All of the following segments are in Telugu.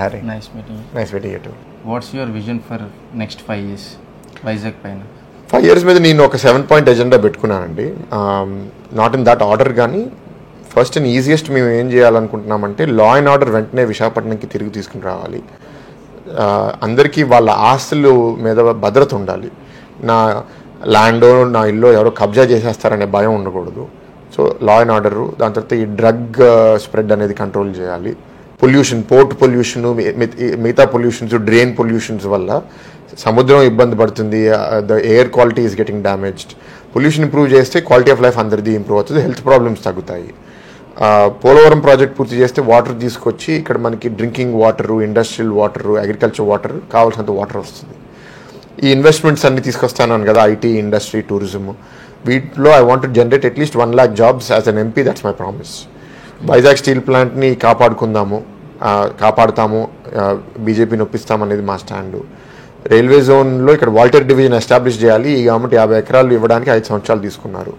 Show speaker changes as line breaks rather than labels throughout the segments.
Harry.
Nice meeting you.
Nice meeting you too.
What's your vision for next 5 years? Vizag పైన
5 years మీద నేను ఒక 7-point ఎజెండా పెట్టుకున్నానండి. నాట్ ఇన్ దట్ ఆర్డర్, కానీ ఫస్ట్ అండ్ ఈజియెస్ట్ మేము ఏం చేయాలనుకుంటున్నామంటే లా అండ్ ఆర్డర్ వెంటనే విశాఖపట్నంకి తిరిగి తీసుకుని రావాలి. అందరికీ వాళ్ళ ఆస్తులు మీద భద్రత ఉండాలి. నా ల్యాండ్, నా ఇల్లు ఎవరో కబ్జా చేసేస్తారనే భయం ఉండకూడదు. సో లా అండ్ ఆర్డరు, దాని తర్వాత ఈ డ్రగ్ స్ప్రెడ్ అనేది కంట్రోల్ చేయాలి. పొల్యూషన్, పోర్ట్ పొల్యూషన్, మిగతా పొల్యూషన్స్, డ్రైన్ పొల్యూషన్స్ వల్ల సముద్రం ఇబ్బంది పడుతుంది. The air quality is getting damaged. Pollution improve చేస్తే క్వాలిటీ ఆఫ్ లైఫ్ అందరిది ఇంప్రూవ్ అవుతుంది, హెల్త్ ప్రాబ్లమ్స్ తగ్గుతాయి. పోలవరం ప్రాజెక్ట్ పూర్తి చేస్తే వాటర్ తీసుకొచ్చి ఇక్కడ మనకి drinking water, industrial water, agriculture water, కావాల్సినంత వాటర్ వస్తుంది. ఈ ఇన్వెస్ట్మెంట్స్ అన్ని తీసుకొస్తాను కదా, ఐటీ, ఇండస్ట్రీ, టూరిజం, వీటిలో I want to generate at least 1 lakh jobs as an MP. That's my promise. Vizag steel ప్లాంట్ని కాపాడుతాము, బీజేపీని ఒప్పిస్తామనేది మా స్టాండు. రైల్వే జోన్లో ఇక్కడ వాల్టర్ డివిజన్ ఎస్టాబ్లిష్ చేయాలి. ఈ గవర్నమెంట్ 50 ఎకరాలు ఇవ్వడానికి 5 సంవత్సరాలు తీసుకున్నారు.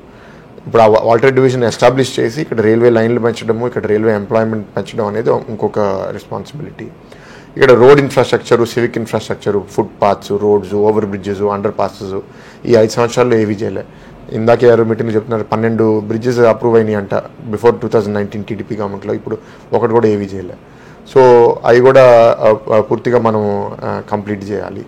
ఇప్పుడు ఆ వాల్టర్ డివిజన్ ఎస్టాబ్లిష్ చేసి ఇక్కడ రైల్వే లైన్లు పెంచడము, ఇక్కడ రైల్వే ఎంప్లాయ్మెంట్ పెంచడం అనేది ఇంకొక రెస్పాన్సిబిలిటీ. ఇక్కడ road infrastructure, civic infrastructure, foot paths, roads, over bridges, under passes ఈ 5 సంవత్సరాల్లో ఏవీ చేయలే. ఇందాక ఎవరు మీటింగ్లో చెప్తున్నారు 12 బ్రిడ్జెస్ అప్రూవ్ అయినాయి అంట బిఫోర్ 2019 టీడీపీ గవర్నమెంట్లో. ఇప్పుడు ఒకటి కూడా ఏవీ చేయలే. సో అవి కూడా పూర్తిగా మనం కంప్లీట్ చేయాలి.